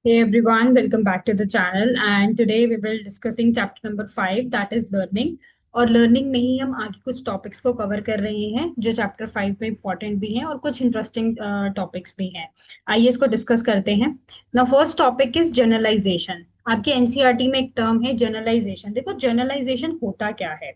Hey everyone, welcome back to the channel and today we will discussing chapter number 5 that is learning। और learning में ही हम आगे कुछ topics को cover कर रहे हैं जो चैप्टर 5 में इंपॉर्टेंट भी हैं और कुछ इंटरेस्टिंग टॉपिक्स भी हैं। आइए इसको डिस्कस करते हैं। ना फर्स्ट टॉपिक इज जनरलाइजेशन। आपके एनसीईआरटी में एक टर्म है जनरलाइजेशन। देखो जनरलाइजेशन होता क्या है।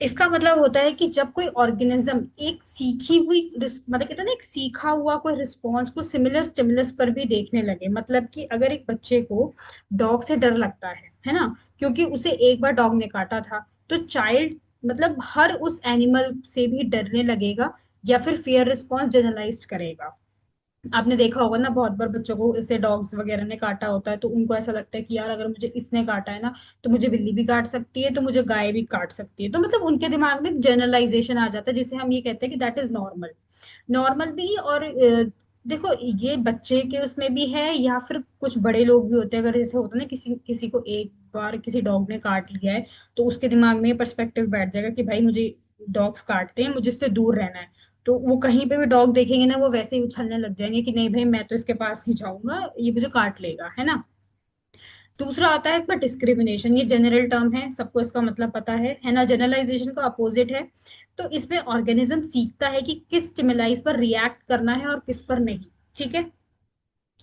इसका मतलब होता है कि जब कोई ऑर्गेनिज्म एक सीखी हुई मतलब कहते हैं ना एक सीखा हुआ कोई रिस्पॉन्स को सिमिलर स्टिमुलस पर भी देखने लगे। मतलब कि अगर एक बच्चे को डॉग से डर लगता है ना, क्योंकि उसे एक बार डॉग ने काटा था, तो चाइल्ड मतलब हर उस एनिमल से भी डरने लगेगा या फिर फियर रिस्पॉन्स जनरलाइज करेगा। आपने देखा होगा ना, बहुत बार बच्चों को इसे डॉग्स वगैरह ने काटा होता है तो उनको ऐसा लगता है कि यार अगर मुझे इसने काटा है ना, तो मुझे बिल्ली भी काट सकती है, तो मुझे गाय भी काट सकती है। तो मतलब उनके दिमाग में जनरलाइजेशन आ जाता है जिसे हम ये कहते हैं कि दैट इज नॉर्मल। नॉर्मल भी और देखो ये बच्चे के उसमें भी है या फिर कुछ बड़े लोग भी होते हैं। अगर जैसे होता है ना, किसी किसी को एक बार किसी डॉग ने काट लिया है तो उसके दिमाग में ये पर्सपेक्टिव बैठ जाएगा कि भाई मुझे डॉग्स काटते हैं, मुझे इससे दूर रहना है। तो वो कहीं पे भी डॉग देखेंगे ना, वो वैसे ही उछलने लग जाएंगे कि नहीं भाई मैं तो इसके पास ही जाऊंगा, ये मुझे काट लेगा, है ना। दूसरा आता है इसका डिस्क्रिमिनेशन। ये जनरल टर्म है, सबको इसका मतलब पता है ना। जनरलाइजेशन का अपोजिट है। तो इसमें ऑर्गेनिज्म सीखता है कि किस स्टिमुलाइज पर रिएक्ट करना है और किस पर नहीं। ठीक है।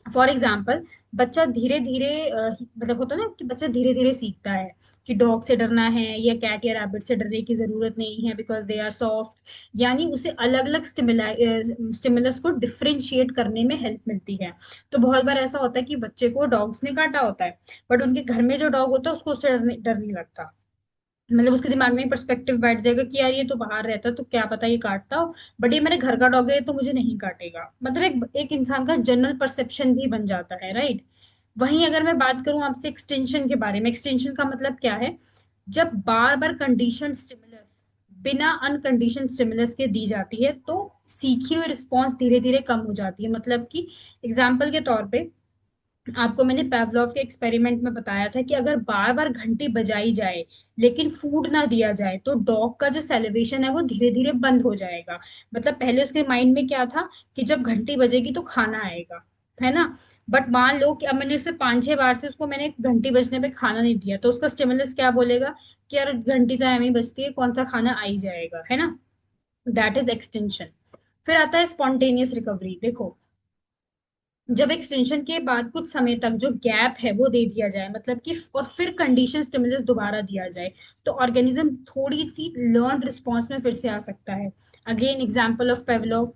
फॉर एग्जाम्पल, बच्चा धीरे धीरे मतलब होता है ना कि बच्चा धीरे धीरे सीखता है कि डॉग से डरना है या कैट या रैबिट से डरने की जरूरत नहीं है बिकॉज दे आर सॉफ्ट। यानी उसे अलग अलग स्टिमुलस को डिफरेंशिएट करने में हेल्प मिलती है। तो बहुत बार ऐसा होता है कि बच्चे को डॉग्स ने काटा होता है, बट उनके घर में जो डॉग होता है उसको उससे डर नहीं लगता। मतलब उसके दिमाग में पर्सपेक्टिव बैठ जाएगा कि यार ये तो बाहर रहता है तो क्या पता ये काटता हो, बट ये मेरे घर का डॉग है तो मुझे नहीं काटेगा। मतलब एक इंसान का जनरल परसेप्शन भी बन जाता है, राइट। वहीं अगर मैं बात करूं आपसे एक्सटेंशन के बारे में, एक्सटेंशन का मतलब क्या है। जब बार बार कंडीशन स्टिमुलस बिना अनकंडीशन स्टिमुलस के दी जाती है तो सीखी हुई रिस्पॉन्स धीरे धीरे कम हो जाती है। मतलब कि एग्जाम्पल के तौर पे आपको मैंने पेवलोव के एक्सपेरिमेंट में बताया था कि अगर बार बार घंटी बजाई जाए लेकिन फूड ना दिया जाए तो डॉग का जो सेलिब्रेशन है वो धीरे धीरे बंद हो जाएगा। मतलब पहले उसके माइंड में क्या था कि जब घंटी बजेगी तो खाना आएगा, है ना। बट मान लो कि अब मैंने उसे 5-6 बार से उसको मैंने घंटी बजने पे खाना नहीं दिया, तो उसका स्टिमुलस क्या बोलेगा कि यार घंटी तो एम ही बजती है, कौन सा खाना आ ही जाएगा, है ना। That is extension. फिर आता है स्पॉन्टेनियस रिकवरी। देखो, जब एक्सटेंशन के बाद कुछ समय तक जो गैप है वो दे दिया जाए, मतलब कि और फिर कंडीशन स्टिमुलस दोबारा दिया जाए, तो ऑर्गेनिज्म थोड़ी सी लर्न रिस्पॉन्स में फिर से आ सकता है। Again example of Pavlov.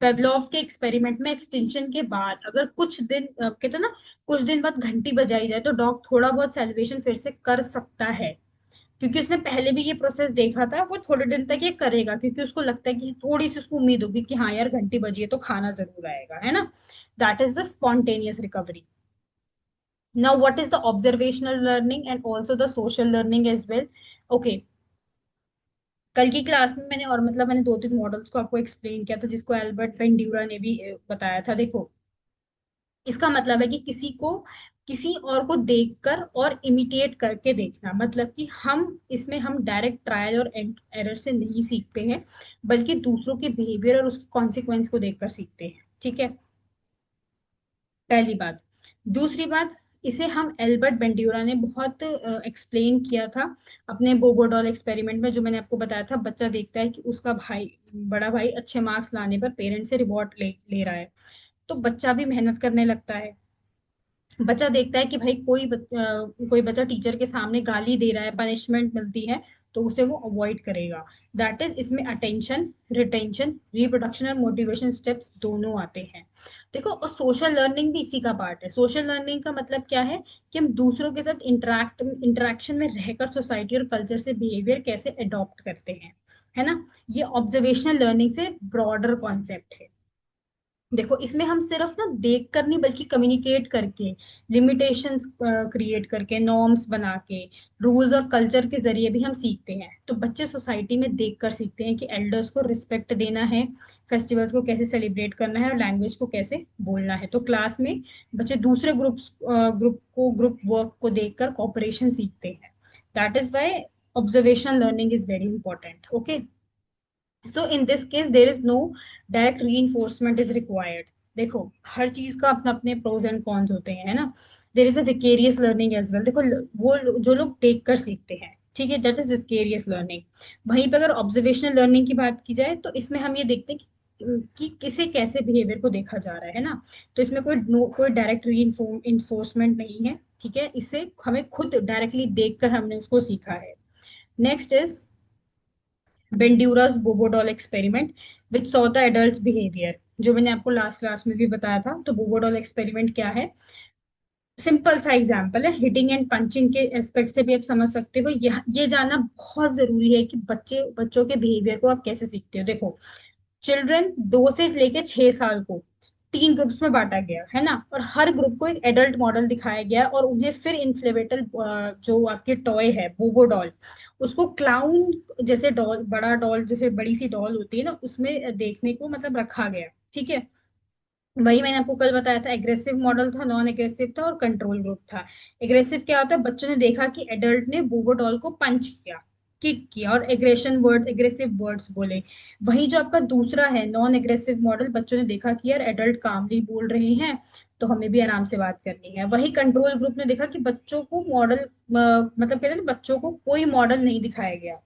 Pavlov के एक्सपेरिमेंट में एक्सटेंशन के बाद अगर कुछ दिन कहते हैं ना, कुछ दिन बाद घंटी बजाई जाए तो डॉग थोड़ा बहुत सेलिब्रेशन फिर से कर सकता है, क्योंकि उसने पहले भी ये प्रोसेस देखा था। वो थोड़े दिन तक ये करेगा क्योंकि उसको लगता है कि थोड़ी सी उसको उम्मीद होगी कि हाँ यार घंटी बजी है तो खाना जरूर आएगा, है ना। That is the spontaneous recovery. Now what is the observational learning and also the social learning as well. Okay, कल की क्लास में मैंने और मतलब मैंने 2-3 मॉडल्स को आपको एक्सप्लेन किया था जिसको एल्बर्ट वेंड्यूरा ने भी बताया था। देखो, इसका मतलब है कि किसी और को देखकर और इमिटेट करके देखना। मतलब कि इसमें हम डायरेक्ट ट्रायल और एरर से नहीं सीखते हैं, बल्कि दूसरों के बिहेवियर और उसके कॉन्सिक्वेंस को देखकर सीखते हैं। ठीक है, पहली बात। दूसरी बात, इसे हम एल्बर्ट बेंड्यूरा ने बहुत एक्सप्लेन किया था अपने बोबोडॉल एक्सपेरिमेंट में, जो मैंने आपको बताया था। बच्चा देखता है कि उसका भाई, बड़ा भाई अच्छे मार्क्स लाने पर पेरेंट्स से रिवॉर्ड ले रहा है, तो बच्चा भी मेहनत करने लगता है। बच्चा देखता है कि भाई कोई बच्चा टीचर के सामने गाली दे रहा है, पनिशमेंट मिलती है, तो उसे वो अवॉइड करेगा। दैट इज, इसमें अटेंशन, रिटेंशन, रिप्रोडक्शन और मोटिवेशन स्टेप्स दोनों आते हैं। देखो, और सोशल लर्निंग भी इसी का पार्ट है। सोशल लर्निंग का मतलब क्या है कि हम दूसरों के साथ इंटरेक्शन में रहकर सोसाइटी और कल्चर से बिहेवियर कैसे अडॉप्ट करते हैं, है ना। ये ऑब्जर्वेशनल लर्निंग से ब्रॉडर कॉन्सेप्ट है। देखो, इसमें हम सिर्फ ना देख कर नहीं बल्कि कम्युनिकेट करके, लिमिटेशंस क्रिएट करके, नॉर्म्स बना के, रूल्स और कल्चर के जरिए भी हम सीखते हैं। तो बच्चे सोसाइटी में देख कर सीखते हैं कि एल्डर्स को रिस्पेक्ट देना है, फेस्टिवल्स को कैसे सेलिब्रेट करना है और लैंग्वेज को कैसे बोलना है। तो क्लास में बच्चे दूसरे ग्रुप वर्क को देखकर कॉपरेशन सीखते हैं। That is why observational learning is very important. Okay, so in this case there is no direct reinforcement is required. देखो हर चीज का अपना अपने प्रोज एंड कॉन्स होते हैं, है ना। There is a vicarious learning as well. देखो जो लोग देख कर सीखते हैं, ठीक है, दैट इज विकेरियस लर्निंग। वहीं पे अगर ऑब्जर्वेशनल लर्निंग की बात की जाए तो इसमें हम ये देखते हैं कि किसे कैसे बिहेवियर को देखा जा रहा है ना। तो इसमें कोई डायरेक्ट री इन्फोर्समेंट नहीं है, ठीक है। इसे हमें खुद डायरेक्टली देखकर हमने उसको सीखा है। Next is Bandura's bobo doll experiment which saw the adult behaviour. जो मैंने आपको लास्ट क्लास में भी बताया था। तो बोबोडॉल एक्सपेरिमेंट क्या है? सिंपल सा एग्जांपल है, हिटिंग एंड पंचिंग के एस्पेक्ट से भी आप समझ सकते हो। ये जानना बहुत जरूरी है कि बच्चों के बिहेवियर को आप कैसे सीखते हो। देखो चिल्ड्रन 2 से लेके 6 साल को 3 ग्रुप्स में बांटा गया है ना, और हर ग्रुप को एक एडल्ट मॉडल दिखाया गया और उन्हें फिर इन्फ्लेवेबल जो आपके टॉय है बोबो डॉल, उसको क्लाउन जैसे डॉल, बड़ा डॉल जैसे बड़ी सी डॉल होती है ना, उसमें देखने को मतलब रखा गया, ठीक है। वही मैंने आपको कल बताया था, एग्रेसिव मॉडल था, नॉन एग्रेसिव था और कंट्रोल ग्रुप था। एग्रेसिव क्या होता है? बच्चों ने देखा कि एडल्ट ने बोबो डॉल को पंच किया, किक किया और एग्रेसिव वर्ड्स बोले। वही जो आपका दूसरा है नॉन एग्रेसिव मॉडल, बच्चों ने देखा कि यार एडल्ट कामली बोल रहे हैं, तो हमें भी आराम से बात करनी है। वही कंट्रोल ग्रुप ने देखा कि बच्चों को मॉडल मतलब कहते हैं ना, बच्चों को कोई मॉडल नहीं दिखाया गया,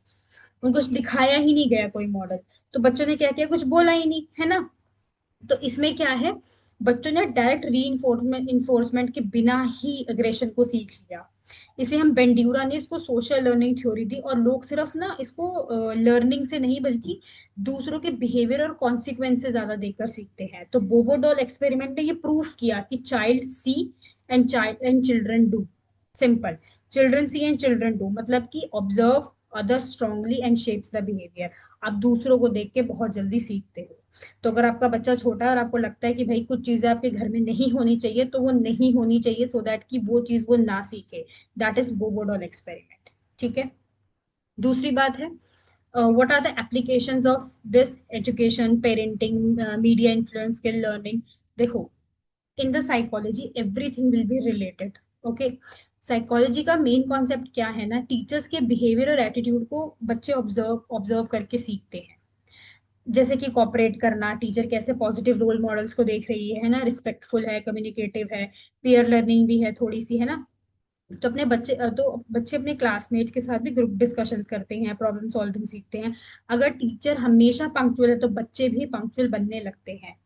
उनको दिखाया ही नहीं गया कोई मॉडल। तो बच्चों ने क्या किया? कुछ बोला ही नहीं, है ना। तो इसमें क्या है, बच्चों ने डायरेक्ट री इन्फोर्समेंट के बिना ही अग्रेशन को सीख लिया। इसे हम बेंड्यूरा ने इसको सोशल लर्निंग थ्योरी दी, और लोग सिर्फ ना इसको लर्निंग से नहीं बल्कि दूसरों के बिहेवियर और कॉन्सिक्वेंस से ज्यादा देखकर सीखते हैं। तो बोबोडॉल एक्सपेरिमेंट ने ये प्रूफ किया कि child see and children do. Simple, children see and children do मतलब कि observe other strongly and shapes the behaviour. आप दूसरों को देख के बहुत जल्दी सीखते हो। तो अगर आपका बच्चा छोटा है और आपको लगता है कि भाई कुछ चीजें आपके घर में नहीं होनी चाहिए, तो वो नहीं होनी चाहिए, सो दैट कि वो चीज वो ना सीखे। दैट इज बोबोडॉल एक्सपेरिमेंट, ठीक है। दूसरी बात है, what are the applications of this education, parenting, media influence, skill learning. देखो in the psychology everything will be related, okay. Psychology का मेन कॉन्सेप्ट क्या है ना, टीचर्स के बिहेवियर और एटीट्यूड को बच्चे ऑब्जर्व ऑब्जर्व करके सीखते हैं। जैसे कि कॉपरेट करना, टीचर कैसे पॉजिटिव रोल मॉडल्स को देख रही है ना, रिस्पेक्टफुल है, कम्युनिकेटिव है, पीयर लर्निंग भी है थोड़ी सी, है ना। तो बच्चे अपने क्लासमेट्स के साथ भी ग्रुप डिस्कशंस करते हैं, प्रॉब्लम सॉल्विंग सीखते हैं। अगर टीचर हमेशा पंक्चुअल है तो बच्चे भी पंक्चुअल बनने लगते हैं।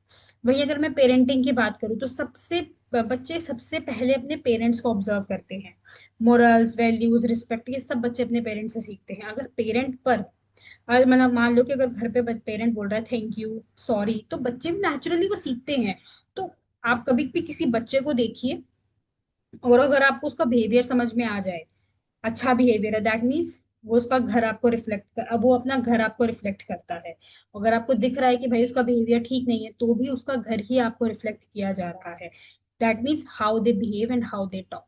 वहीं अगर मैं पेरेंटिंग की बात करूँ तो बच्चे सबसे पहले अपने पेरेंट्स को ऑब्जर्व करते हैं। मोरल्स, वैल्यूज, रिस्पेक्ट, ये सब बच्चे अपने पेरेंट्स से सीखते हैं। अगर पेरेंट पर मतलब मान लो कि अगर घर पे पेरेंट बोल रहा है थैंक यू, सॉरी, तो बच्चे भी नेचुरली वो सीखते हैं। तो आप कभी भी किसी बच्चे को देखिए, और अगर आपको उसका बिहेवियर समझ में आ जाए, अच्छा बिहेवियर है, दैट मीन्स वो उसका घर आपको रिफ्लेक्ट कर, वो अपना घर आपको रिफ्लेक्ट करता है। अगर आपको दिख रहा है कि भाई उसका बिहेवियर ठीक नहीं है, तो भी उसका घर ही आपको रिफ्लेक्ट किया जा रहा है। That means how they behave and how they talk.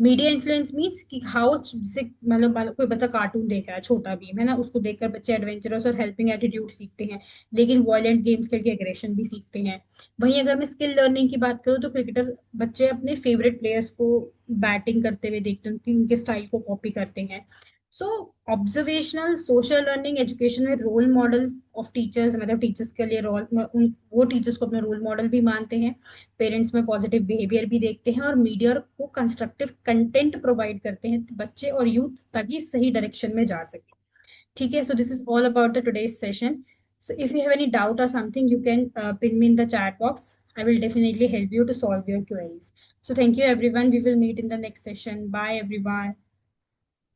Media influence means कि हाउ से मतलब कोई बच्चा कार्टून देख रहा है, छोटा भीम है ना, उसको देखकर बच्चे एडवेंचरस और हेल्पिंग एटीट्यूड सीखते हैं, लेकिन वॉयलेंट गेम्स खेल के एग्रेशन भी सीखते हैं। वहीं अगर मैं स्किल लर्निंग की बात करूँ तो क्रिकेटर बच्चे अपने फेवरेट प्लेयर्स को बैटिंग करते हुए देखते हैं, उनके स्टाइल को कॉपी करते हैं। सो ऑब्जर्वेशनल सोशल लर्निंग एजुकेशन में रोल मॉडल ऑफ टीचर्स, मतलब टीचर्स के लिए वो टीचर्स को अपना रोल मॉडल भी मानते हैं, पेरेंट्स में पॉजिटिव बिहेवियर भी देखते हैं, और मीडिया को कंस्ट्रक्टिव कंटेंट प्रोवाइड करते हैं बच्चे और यूथ ताकि सही डायरेक्शन में जा सके, ठीक है। So this is all about the today's session. So if you have any doubt or something, you can ping me in the chat box. I will definitely help you to solve your queries. So thank you everyone. We will meet in the next session. Bye everyone.